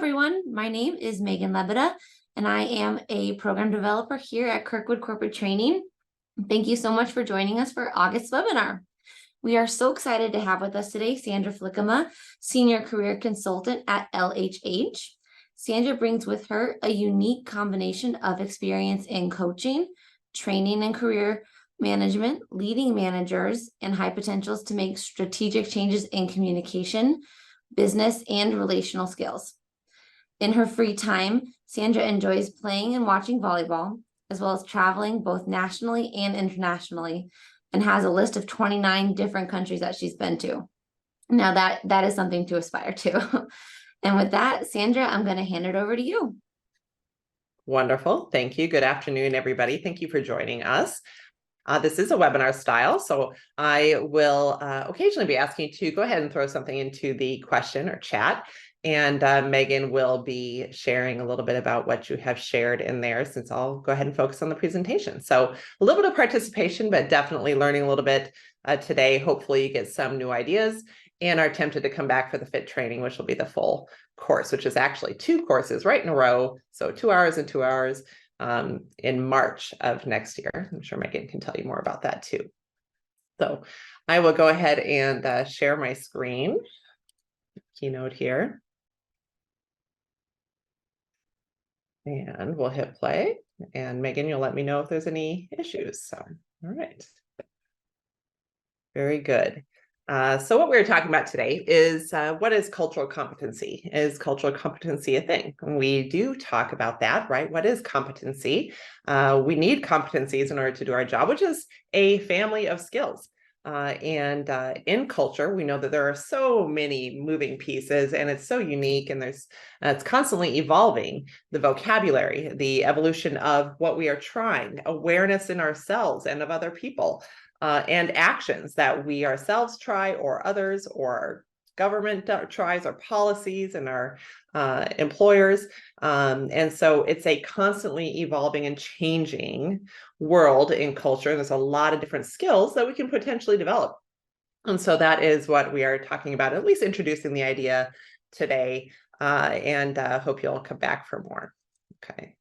everyone. My name is Megan Lebeda, and I am a program developer here at Kirkwood Corporate Training. Thank you so much for joining us for August's webinar. We are so excited to have with us today Sandra Flickema, Senior Career Consultant at LHH. Sandra brings with her a unique combination of experience in coaching, training and career management, leading managers and high potentials to make strategic changes in communication, business, and relational skills. In her free time, Sandra enjoys playing and watching volleyball, as well as traveling both nationally and internationally, and has a list of 29 different countries that she's been to. Now that is something to aspire to. And with that, Sandra, I'm going to hand it over to you. Wonderful. Thank you. Good afternoon, everybody. Thank you for joining us. This is a webinar style, so I will occasionally be asking you to go ahead and throw something into the question or chat. And Megan will be sharing a little bit about what you have shared in there, since I'll go ahead and focus on the presentation. So a little bit of participation, but definitely learning a little bit today. Hopefully you get some new ideas and are tempted to come back for the FIT training, which will be the full course, which is actually 2 courses right in a row. So 2 hours and 2 hours in March of next year. I'm sure Megan can tell you more about that too. So I will go ahead and share my screen, keynote here. And we'll hit play. And Megan, you'll let me know if there's any issues. So, all right. Very good. So what we're talking about today is what is cultural competency? Is cultural competency a thing? And we do talk about that, right? What is competency? We need competencies in order to do our job, which is a family of skills. In culture, we know that there are so many moving pieces, and it's so unique, and it's constantly evolving. The vocabulary, the evolution of what we are trying, awareness in ourselves and of other people, and actions that we ourselves try, or others, or our government tries, or policies and our employers. And so it's a constantly evolving and changing world in culture. There's a lot of different skills that we can potentially develop. And so that is what we are talking about, at least introducing the idea today, and hope you'll come back for more. Okay.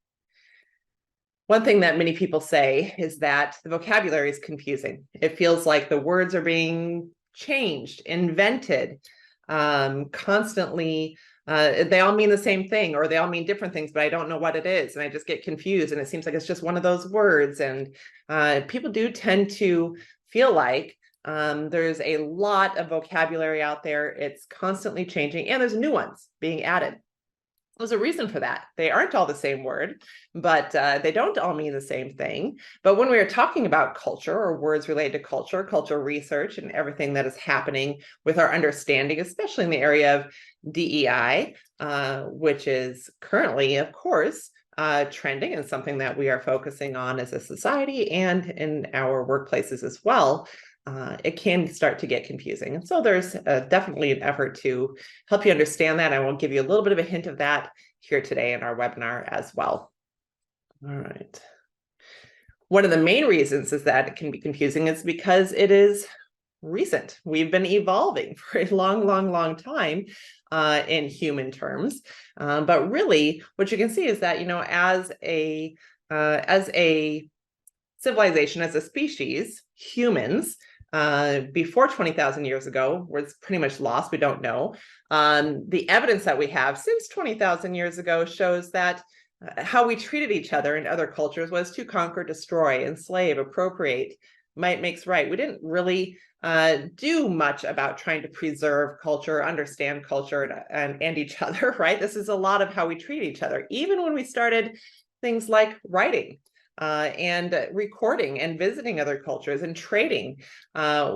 One thing that many people say is that the vocabulary is confusing. It feels like the words are being changed, invented, constantly. They all mean the same thing, or they all mean different things, but I don't know what it is. And I just get confused, and it seems like it's just one of those words. And people do tend to feel like there's a lot of vocabulary out there. It's constantly changing, and there's new ones being added. There's a reason for that. They aren't all the same word, but they don't all mean the same thing. But when we are talking about culture, or words related to culture, cultural research, and everything that is happening with our understanding, especially in the area of DEI, which is currently, of course, trending, and something that we are focusing on as a society and in our workplaces as well, it can start to get confusing. And so there's definitely an effort to help you understand that. I will give you a little bit of a hint of that here today in our webinar as well. All right. One of the main reasons is that it can be confusing is because it is recent. We've been evolving for a long time in human terms. But really, what you can see is that, as a civilization, as a species, humans, before 20,000 years ago was pretty much lost. We don't know. The evidence that we have since 20,000 years ago shows that how we treated each other in other cultures was to conquer, destroy, enslave, appropriate. Might makes right. We didn't really do much about trying to preserve culture, understand culture, and each other, right? This is a lot of how we treat each other. Even when we started things like writing, and recording and visiting other cultures and trading,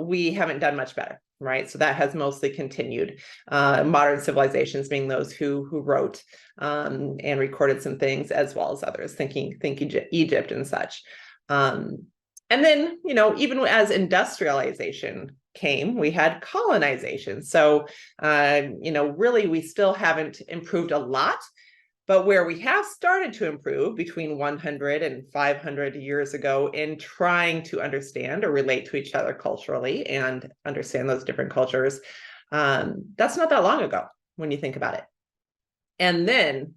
we haven't done much better, right? So that has mostly continued. Modern civilizations being those who wrote and recorded some things, as well as others, think Egypt and such. And then, even as industrialization came, we had colonization. So, really, we still haven't improved a lot. But where we have started to improve between 100 and 500 years ago in trying to understand or relate to each other culturally and understand those different cultures, that's not that long ago when you think about it. And then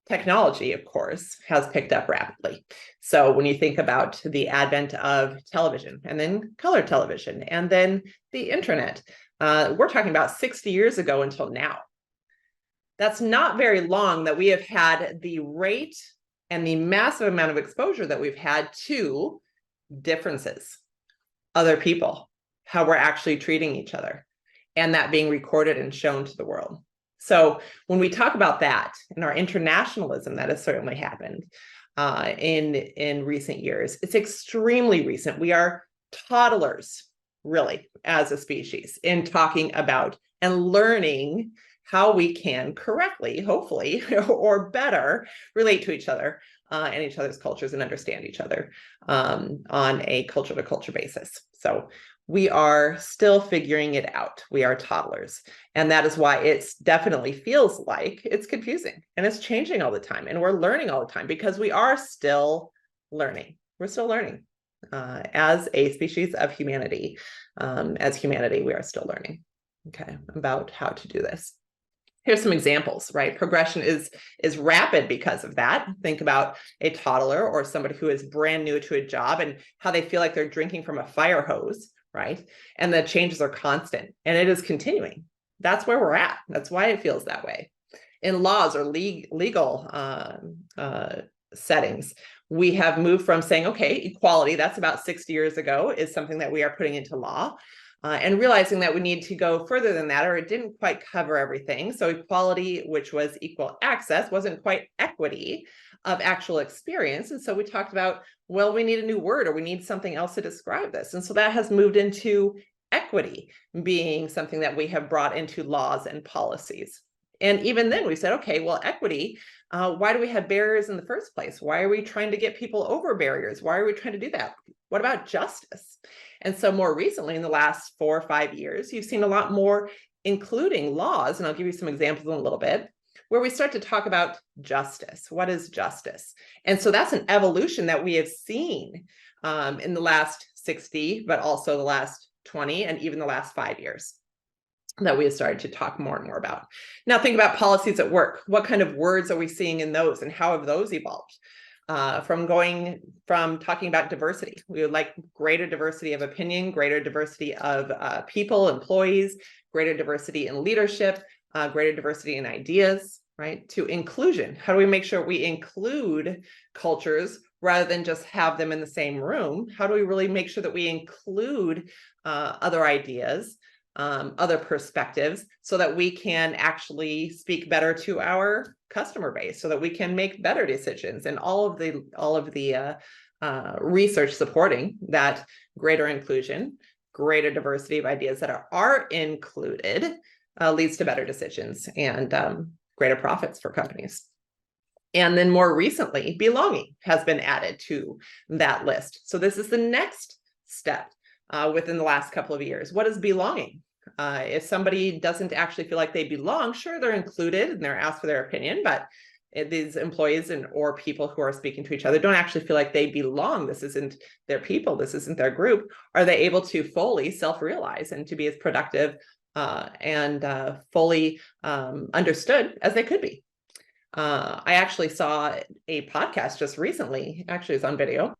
technology, of course, has picked up rapidly. So when you think about the advent of television and then color television and then the internet, we're talking about 60 years ago until now. That's not very long that we have had the rate and the massive amount of exposure that we've had to differences, other people, how we're actually treating each other, and that being recorded and shown to the world. So when we talk about that and our internationalism, that has certainly happened in recent years. It's extremely recent. We are toddlers, really, as a species, in talking about and learning how we can correctly, hopefully, or better relate to each other and each other's cultures and understand each other on a culture to culture basis. So we are still figuring it out. We are toddlers. And that is why it definitely feels like it's confusing and it's changing all the time. And we're learning all the time because we are still learning. We're still learning as a species of humanity. As humanity, we are still learning, okay, about how to do this. Here's some examples, right? Progression is rapid because of that. Think about a toddler or somebody who is brand new to a job and how they feel like they're drinking from a fire hose, right? And the changes are constant and it is continuing. That's where we're at. That's why it feels that way. In laws or legal settings, we have moved from saying, okay, equality, that's about 60 years ago, is something that we are putting into law. And realizing that we need to go further than that, or it didn't quite cover everything. So equality, which was equal access, wasn't quite equity of actual experience. And so we talked about, well, we need a new word or we need something else to describe this. And so that has moved into equity being something that we have brought into laws and policies. And even then we said, okay, well, equity, why do we have barriers in the first place? Why are we trying to get people over barriers? Why are we trying to do that? What about justice? And so more recently, in the last 4 or 5 years, you've seen a lot more, including laws, and I'll give you some examples in a little bit, where we start to talk about justice. What is justice? And so that's an evolution that we have seen in the last 60, but also the last 20, and even the last 5 years that we have started to talk more and more about. Now think about policies at work. What kind of words are we seeing in those and how have those evolved? From talking about diversity. We would like greater diversity of opinion, greater diversity of people, employees, greater diversity in leadership, greater diversity in ideas, right? To inclusion. How do we make sure we include cultures rather than just have them in the same room? How do we really make sure that we include other ideas, other perspectives, so that we can actually speak better to our customer base, so that we can make better decisions, and all of the research supporting that greater inclusion, greater diversity of ideas that are included leads to better decisions and greater profits for companies. And then more recently, belonging has been added to that list. So this is the next step within the last couple of years. What is belonging? If somebody doesn't actually feel like they belong, sure, they're included and they're asked for their opinion, but these employees or people who are speaking to each other don't actually feel like they belong. This isn't their people. This isn't their group. Are they able to fully self-realize and to be as productive and fully understood as they could be? I actually saw a podcast just recently, actually it's on video,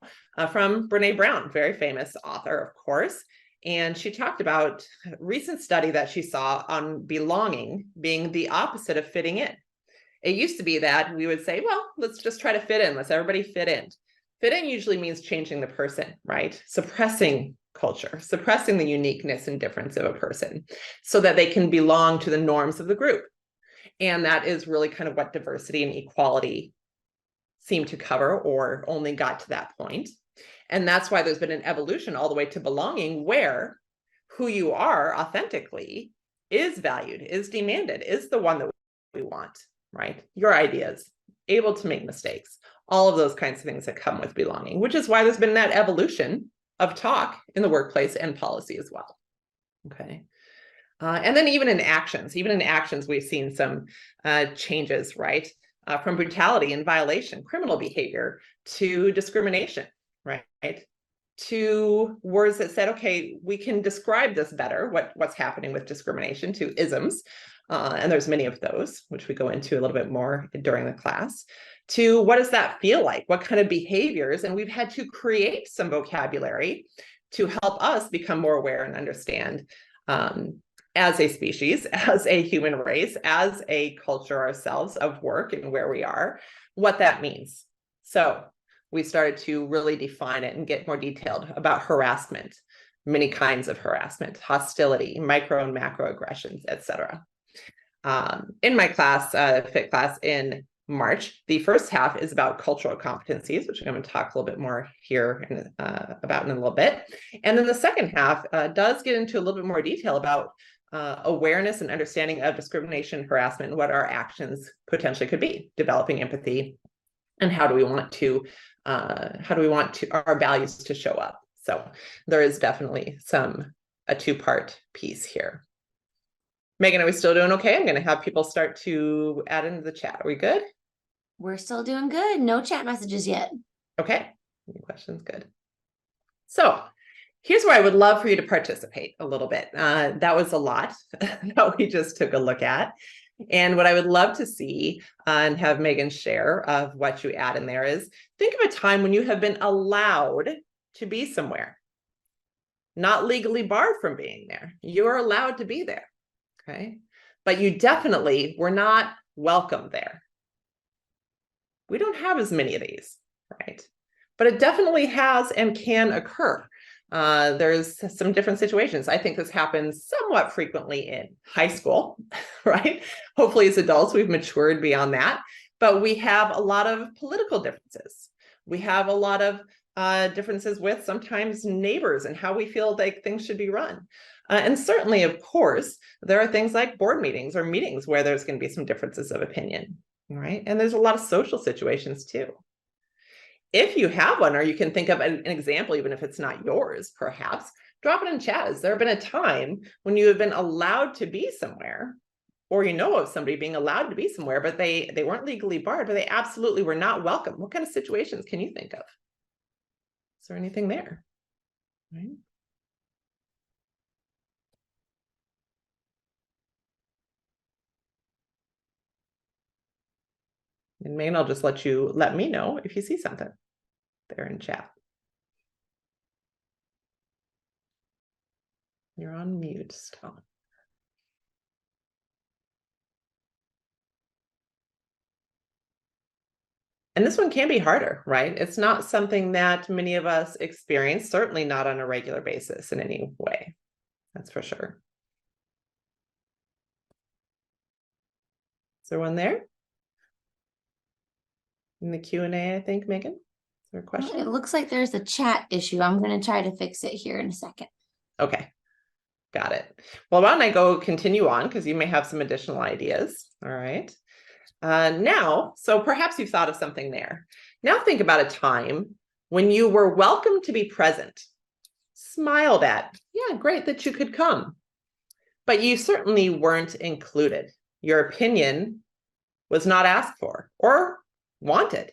from Brene Brown, very famous author, of course. And she talked about a recent study that she saw on belonging being the opposite of fitting in. It used to be that we would say, well, let's just try to fit in. Let's everybody fit in. Fit in usually means changing the person, right? Suppressing culture, suppressing the uniqueness and difference of a person so that they can belong to the norms of the group. And that is really kind of what diversity and equality seem to cover, or only got to that point. And that's why there's been an evolution all the way to belonging, where who you are authentically is valued, is demanded, is the one that we want, right? Your ideas, able to make mistakes, all of those kinds of things that come with belonging, which is why there's been that evolution of talk in the workplace and policy as well. Okay. And then even in actions, we've seen some changes, right? From brutality and violation, criminal behavior, to discrimination, right? To words that said, okay, we can describe this better, what's happening with discrimination, to isms, and there's many of those, which we go into a little bit more during the class, to what does that feel like? What kind of behaviors? And we've had to create some vocabulary to help us become more aware and understand as a species, as a human race, as a culture ourselves of work and where we are, what that means. So we started to really define it and get more detailed about harassment, many kinds of harassment, hostility, micro and macro aggressions, etc. In my class, FIT class in March, the first half is about cultural competencies, which I'm going to talk a little bit more here about in a little bit. And then the second half does get into a little bit more detail about awareness and understanding of discrimination, harassment, and what our actions potentially could be, developing empathy, and how do we want our values to show up. So there is definitely a two-part piece here. Megan, are we still doing okay? I'm going to have people start to add into the chat. Are we good? We're still doing good. No chat messages yet. Okay. Any questions? Good. So here's where I would love for you to participate a little bit. That was a lot that we just took a look at. And what I would love to see and have Megan share of what you add in there is, think of a time when you have been allowed to be somewhere, not legally barred from being there. You are allowed to be there. Okay. But you definitely were not welcome there. We don't have as many of these, right? But it definitely has and can occur. There's some different situations. I think this happens somewhat frequently in high school, right? Hopefully as adults, we've matured beyond that, but we have a lot of political differences. We have a lot of differences with sometimes neighbors and how we feel like things should be run. And certainly, of course, there are things like board meetings or meetings where there's going to be some differences of opinion, right? And there's a lot of social situations too. If you have one, or you can think of an example, even if it's not yours, perhaps, drop it in chat. Has there been a time when you have been allowed to be somewhere, or you know of somebody being allowed to be somewhere, but they weren't legally barred, but they absolutely were not welcome? What kind of situations can you think of? Is there anything there? Right? And Megan, I'll just let me know if you see something there in chat. You're on mute still. And this one can be harder, right? It's not something that many of us experience, certainly not on a regular basis in any way. That's for sure. Is there one there? In the Q&A, I think, Megan? Is there a question? It looks like there's a chat issue. I'm going to try to fix it here in a second. Okay. Got it. Well, why don't I go continue on, because you may have some additional ideas. All right. Now, so perhaps you've thought of something there. Now think about a time when you were welcome to be present, smiled at. Yeah, great that you could come. But you certainly weren't included. Your opinion was not asked for or wanted.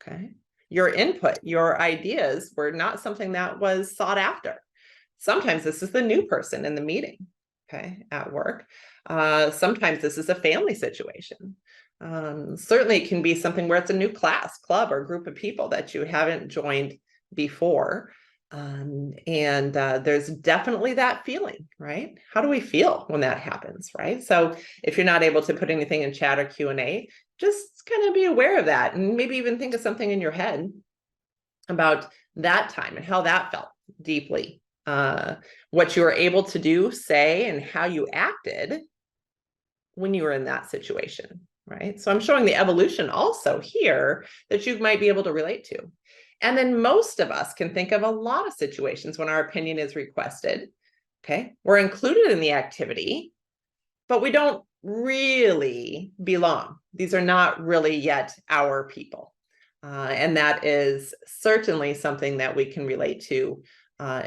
Okay. Your input, your ideas were not something that was sought after. Sometimes this is the new person in the meeting, okay, at work. Sometimes this is a family situation. Certainly it can be something where it's a new class, club, or group of people that you haven't joined before. There's definitely that feeling, right? How do we feel when that happens, right? So if you're not able to put anything in chat or Q&A, just kind of be aware of that, and maybe even think of something in your head about that time and how that felt deeply. What you were able to do, say, and how you acted when you were in that situation, right? So I'm showing the evolution also here that you might be able to relate to. And then most of us can think of a lot of situations when our opinion is requested, okay? We're included in the activity, but we don't really belong. These are not really yet our people. And that is certainly something that we can relate to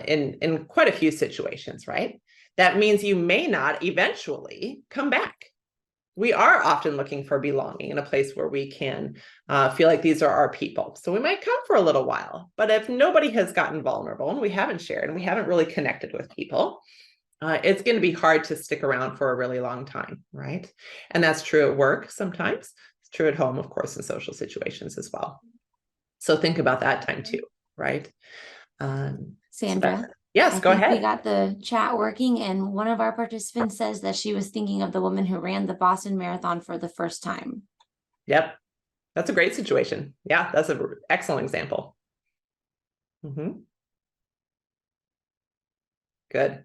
in quite a few situations, right? That means you may not eventually come back. We are often looking for belonging in a place where we can feel like these are our people. So we might come for a little while, but if nobody has gotten vulnerable and we haven't shared and we haven't really connected with people, it's going to be hard to stick around for a really long time, right? And that's true at work sometimes. It's true at home, of course, in social situations as well. So think about that time too, right? Sandra, yes, I go think we ahead. got the chat working, and one of our participants says that she was thinking of the woman who ran the Boston Marathon for the first time. Yep, that's a great situation. Yeah, that's an excellent example. Good.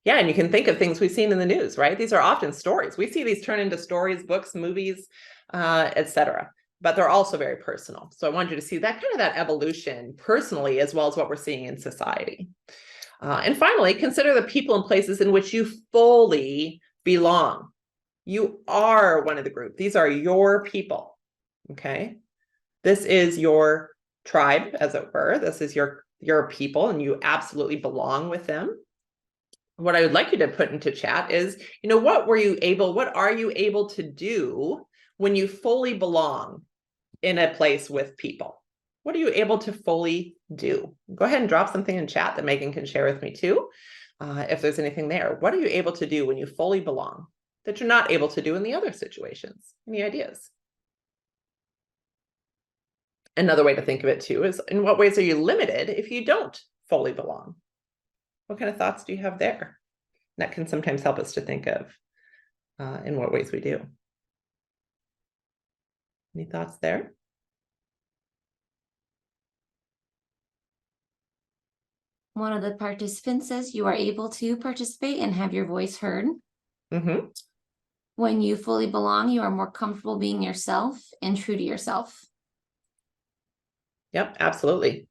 Yeah, and you can think of things we've seen in the news, right? These are often stories. We see these turn into stories, books, movies, etc. But they're also very personal. So I wanted you to see that kind of that evolution personally, as well as what we're seeing in society. And finally, consider the people and places in which you fully belong. You are one of the group. These are your people. Okay. This is your tribe, as it were. This is your people, and you absolutely belong with them. What I would like you to put into chat is, what are you able to do when you fully belong in a place with people? What are you able to fully do? Go ahead and drop something in chat that Megan can share with me too. If there's anything there, what are you able to do when you fully belong that you're not able to do in the other situations? Any ideas? Another way to think of it too is, in what ways are you limited if you don't fully belong? What kind of thoughts do you have there? That can sometimes help us to think of in what ways we do. Any thoughts there? One of the participants says you are able to participate and have your voice heard. Mm-hmm. When you fully belong, you are more comfortable being yourself and true to yourself. Yep, absolutely.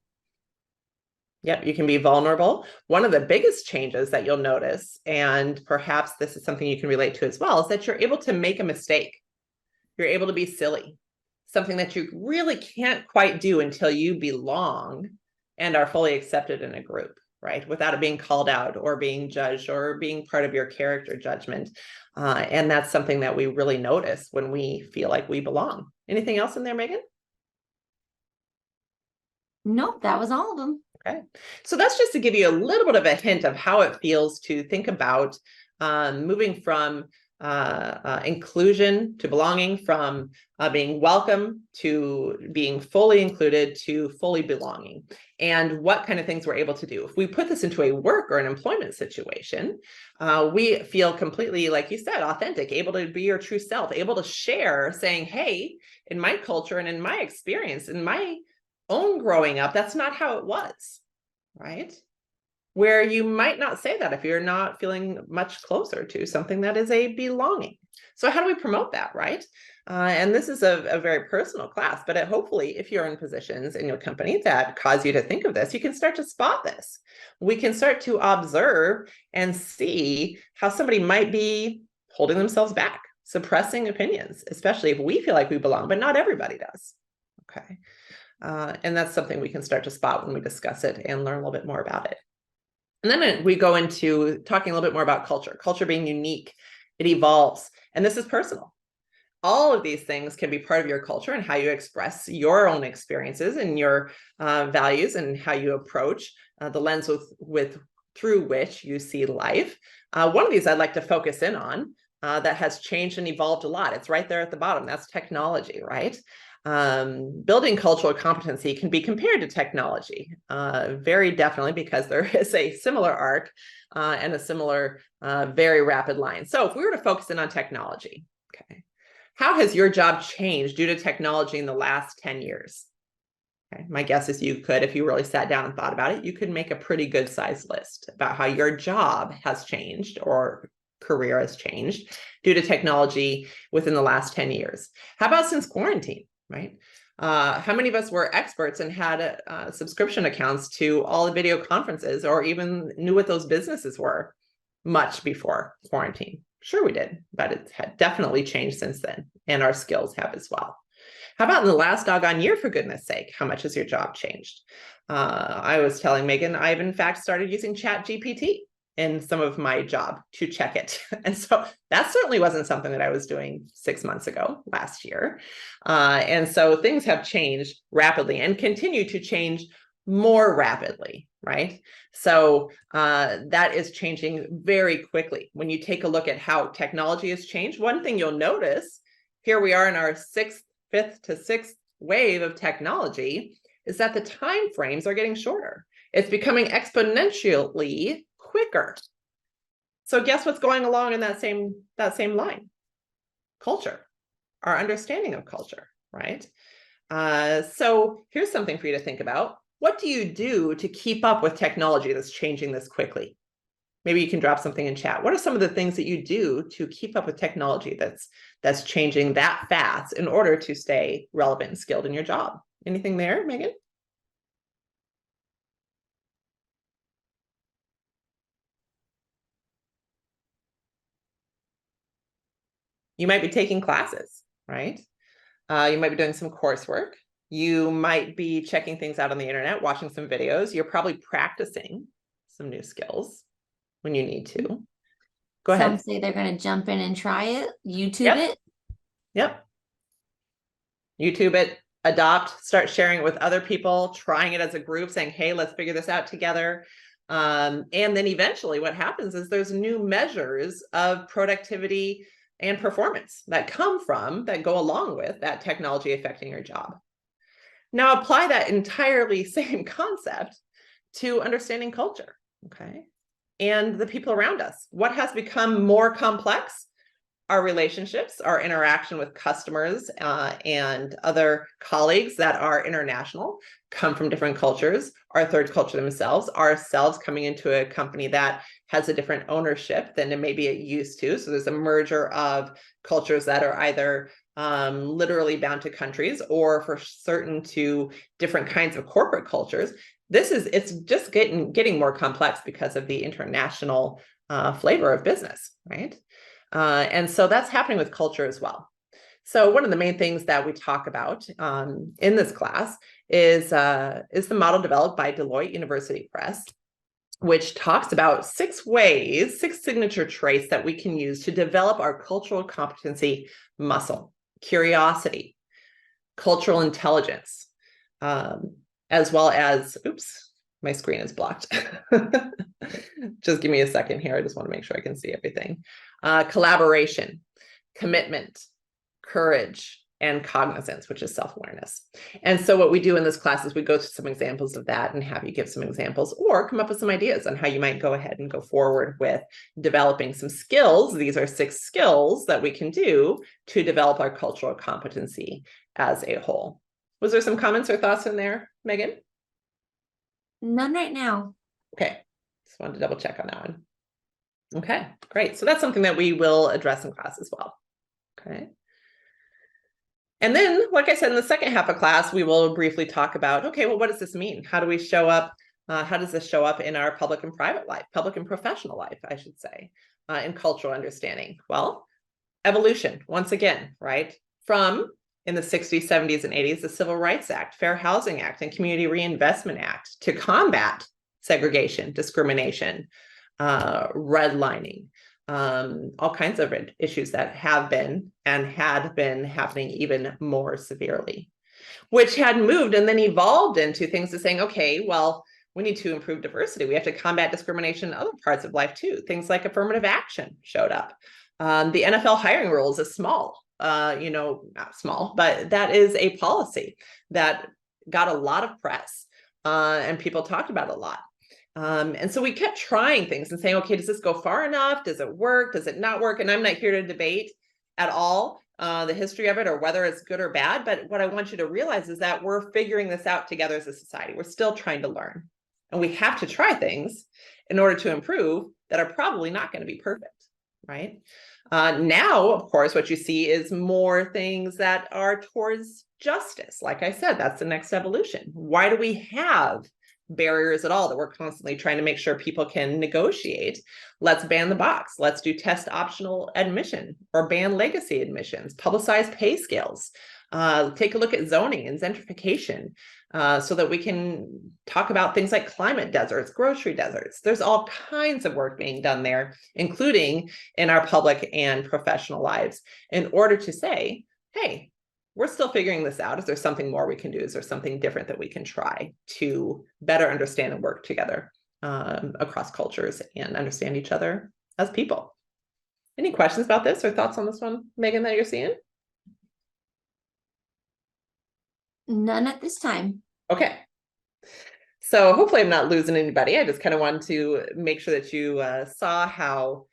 Yep, you can be vulnerable. One of the biggest changes that you'll notice, and perhaps this is something you can relate to as well, is that you're able to make a mistake. You're able to be silly, something that you really can't quite do until you belong and are fully accepted in a group, right? Without it being called out or being judged or being part of your character judgment. And that's something that we really notice when we feel like we belong. Anything else in there, Megan? Nope, that was all of them. Okay, so that's just to give you a little bit of a hint of how it feels to think about moving from inclusion to belonging, from being welcome to being fully included to fully belonging, and what kind of things we're able to do. If we put this into a work or an employment situation, we feel completely, like you said, authentic, able to be your true self, able to share, saying, hey, in my culture and in my experience, in my own growing up, that's not how it was, right? Where you might not say that if you're not feeling much closer to something that is a belonging. So how do we promote that, right? And this is a very personal class, but hopefully if you're in positions in your company that cause you to think of this, you can start to spot this. We can start to observe and see how somebody might be holding themselves back, suppressing opinions, especially if we feel like we belong, but not everybody does. Okay. And that's something we can start to spot when we discuss it and learn a little bit more about it. And then we go into talking a little bit more about culture being unique. It evolves, and this is personal. All of these things can be part of your culture and how you express your own experiences and your values and how you approach the lens through which you see life. One of these I'd like to focus in on that has changed and evolved a lot. It's right there at the bottom. That's technology, right? Building cultural competency can be compared to technology, very definitely, because there is a similar arc and a similar very rapid line. So if we were to focus in on technology, okay, how has your job changed due to technology in the last 10 years? Okay, my guess is you could, if you really sat down and thought about it, you could make a pretty good sized list about how your job has changed or career has changed due to technology within the last 10 years. How about since quarantine? Right? How many of us were experts and had subscription accounts to all the video conferences, or even knew what those businesses were much before quarantine? Sure, we did, but it had definitely changed since then, and our skills have as well. How about in the last doggone year, for goodness sake? How much has your job changed? I was telling Megan, I've in fact started using ChatGPT in some of my job to check it. And so that certainly wasn't something that I was doing 6 months ago, last year. And so things have changed rapidly and continue to change more rapidly, right? So that is changing very quickly. When you take a look at how technology has changed, one thing you'll notice, here we are in our fifth to sixth wave of technology, is that the time frames are getting shorter. It's becoming exponentially quicker. So guess what's going along in that same line? Culture, our understanding of culture, right? So here's something for you to think about. What do you do to keep up with technology that's changing this quickly? Maybe you can drop something in chat. What are some of the things that you do to keep up with technology that's changing that fast in order to stay relevant and skilled in your job? Anything there, Megan? You might be taking classes, right? You might be doing some coursework. You might be checking things out on the internet, watching some videos. You're probably practicing some new skills when you need to. Go Some ahead. say they're going to jump in and try it, YouTube Yep. it. Yep. YouTube it, adopt, start sharing it with other people, trying it as a group, saying, hey, let's figure this out together. And then eventually what happens is there's new measures of productivity and performance that go along with that technology affecting your job. Now apply that entirely same concept to understanding culture, okay? And the people around us. What has become more complex? Our relationships, our interaction with customers and other colleagues that are international, come from different cultures, our third culture themselves, ourselves coming into a company that has a different ownership than maybe it used to. So there's a merger of cultures that are either literally bound to countries or for certain to different kinds of corporate cultures. It's just getting more complex because of the international flavor of business, right? And so that's happening with culture as well. So one of the main things that we talk about in this class is the model developed by Deloitte University Press, which talks about 6 signature traits that we can use to develop our cultural competency muscle: curiosity, cultural intelligence, as well as, oops, my screen is blocked. Just give me a second here. I just want to make sure I can see everything. Collaboration, commitment, courage, and cognizance, which is self-awareness. And so what we do in this class is we go through some examples of that and have you give some examples or come up with some ideas on how you might go ahead and go forward with developing some skills. These are 6 skills that we can do to develop our cultural competency as a whole. Was there some comments or thoughts in there, Megan? None right now. Okay, just wanted to double check on that one. Okay, great. So that's something that we will address in class as well. Okay. And then, like I said, in the second half of class, we will briefly talk about, okay, well, what does this mean? How do we show up? How does this show up in our public and private life, public and professional life, I should say, in cultural understanding? Well, evolution, once again, right? From in the 60s, 70s, and 80s, the Civil Rights Act, Fair Housing Act, and Community Reinvestment Act to combat segregation, discrimination, redlining, all kinds of issues that have been and had been happening even more severely, which had moved and then evolved into things to saying, okay, well, we need to improve diversity. We have to combat discrimination in other parts of life too. Things like affirmative action showed up. The NFL hiring rules is small, not small, but that is a policy that got a lot of press and people talked about it a lot. And so we kept trying things and saying, okay, does this go far enough? Does it work? Does it not work? And I'm not here to debate at all the history of it or whether it's good or bad. But what I want you to realize is that we're figuring this out together as a society. We're still trying to learn. And we have to try things in order to improve that are probably not going to be perfect, right? Now, of course, what you see is more things that are towards justice. Like I said, that's the next evolution. Why do we have barriers at all that we're constantly trying to make sure people can negotiate? Let's ban the box. Let's do test optional admission or ban legacy admissions, publicize pay scales, take a look at zoning and gentrification so that we can talk about things like climate deserts, grocery deserts. There's all kinds of work being done there, including in our public and professional lives, in order to say, hey, we're still figuring this out. Is there something more we can do? Is there something different that we can try to better understand and work together across cultures and understand each other as people? Any questions about this or thoughts on this one, Megan, that you're seeing? None at this time. Okay. So hopefully I'm not losing anybody. I just kind of wanted to make sure that you saw how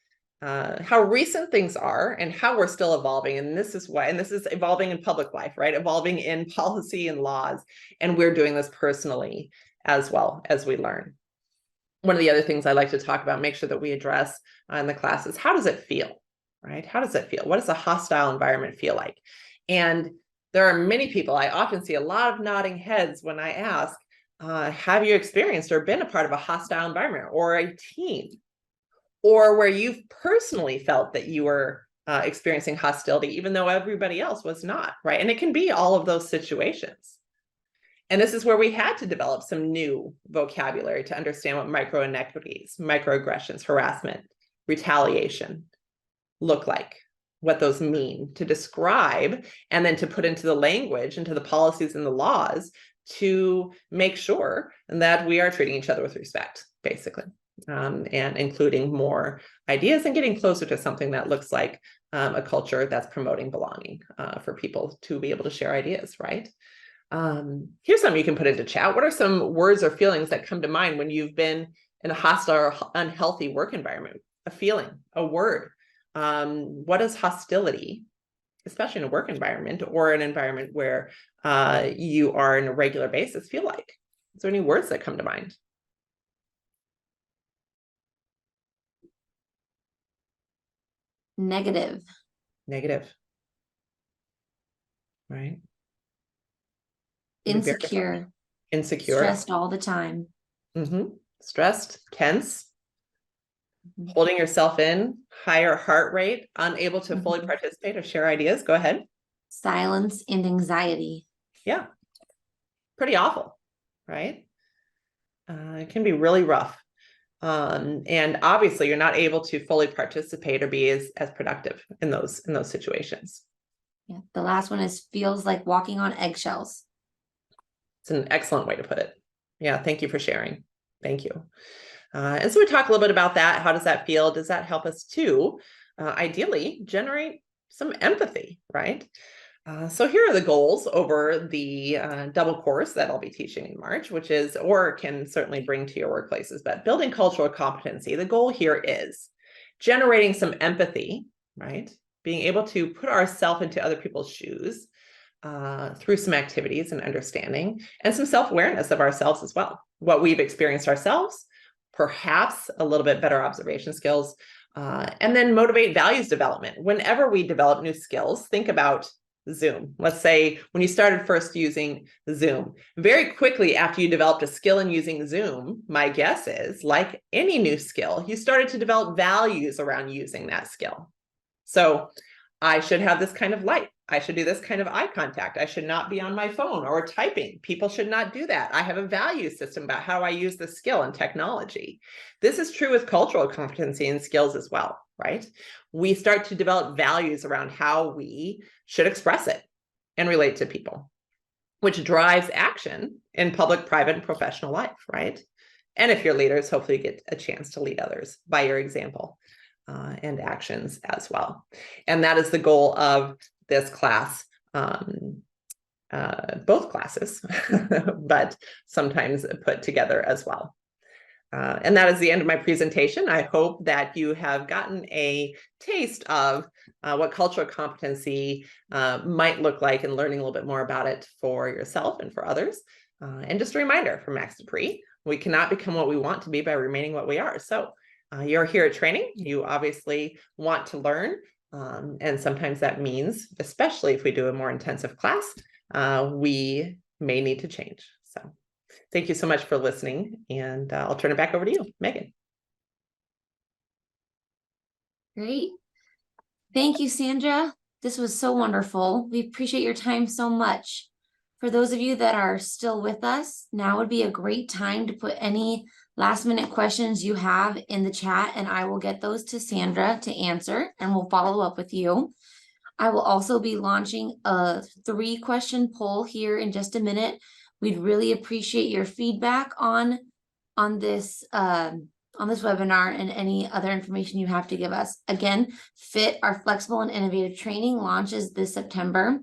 recent things are and how we're still evolving. And this is why, and this is evolving in public life, right? Evolving in policy and laws. And we're doing this personally as well as we learn. One of the other things I like to talk about, make sure that we address in the class is, how does it feel, right? How does it feel? What does a hostile environment feel like? And there are many people, I often see a lot of nodding heads when I ask, have you experienced or been a part of a hostile environment or a team, or where you've personally felt that you were experiencing hostility, even though everybody else was not, right? And it can be all of those situations. And this is where we had to develop some new vocabulary to understand what micro inequities, microaggressions, harassment, retaliation look like, what those mean, to describe, and then to put into the language, into the policies and the laws to make sure that we are treating each other with respect, basically, and including more ideas and getting closer to something that looks like a culture that's promoting belonging for people to be able to share ideas, right? Here's something you can put into chat. What are some words or feelings that come to mind when you've been in a hostile or unhealthy work environment? A feeling, a word. What is hostility, especially in a work environment or an environment where you are on a regular basis, feel like? Is there any words that come to mind? Negative. Negative. Right. Insecure. Insecure. Stressed all the time. Stressed, tense, holding yourself in, higher heart rate, unable to fully participate or share ideas. Go ahead. Silence and anxiety. Yeah. Pretty awful, right? It can be really rough. And obviously you're not able to fully participate or be as productive in those situations. Yeah. The last one is feels like walking on eggshells. It's an excellent way to put it. Yeah, thank you for sharing. Thank you. And so we talk a little bit about that. How does that feel? Does that help us to ideally generate some empathy, right? So here are the goals over the double course that I'll be teaching in March, which is, or can certainly bring to your workplaces, but building cultural competency. The goal here is generating some empathy, right? Being able to put ourselves into other people's shoes through some activities and understanding, and some self-awareness of ourselves as well. What we've experienced ourselves, perhaps a little bit better observation skills, and then motivate values development. Whenever we develop new skills, think about Zoom. Let's say when you started first using Zoom, very quickly after you developed a skill in using Zoom, my guess is, like any new skill, you started to develop values around using that skill. So I should have this kind of light. I should do this kind of eye contact. I should not be on my phone or typing. People should not do that. I have a value system about how I use the skill and technology. This is true with cultural competency and skills as well, right? We start to develop values around how we should express it and relate to people, which drives action in public, private, and professional life, right? And if you're leaders, hopefully you get a chance to lead others by your example and actions as well. And that is the goal of this class, both classes, but sometimes put together as well. And that is the end of my presentation. I hope that you have gotten a taste of what cultural competency might look like, and learning a little bit more about it for yourself and for others. And just a reminder from Max Dupree, we cannot become what we want to be by remaining what we are. So you're here at training. You obviously want to learn. And sometimes that means, especially if we do a more intensive class, we may need to change. So thank you so much for listening, and I'll turn it back over to you, Megan. Great. Thank you, Sandra. This was so wonderful. We appreciate your time so much. For those of you that are still with us, now would be a great time to put any last minute questions you have in the chat, and I will get those to Sandra to answer, and we'll follow up with you. I will also be launching a 3-question poll here in just a minute. We'd really appreciate your feedback on this webinar and any other information you have to give us. Again, FIT, our flexible and innovative training, launches this September,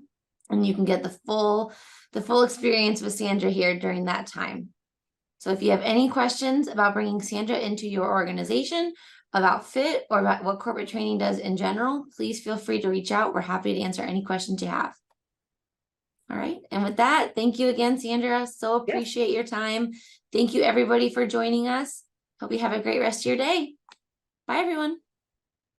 and you can get the full experience with Sandra here during that time. So if you have any questions about bringing Sandra into your organization, about FIT, or about what corporate training does in general, please feel free to reach out. We're happy to answer any questions you have. All right. And with that, thank you again, Sandra. So appreciate your time. Thank you, everybody, for joining us. Hope you have a great rest of your day. Bye, everyone.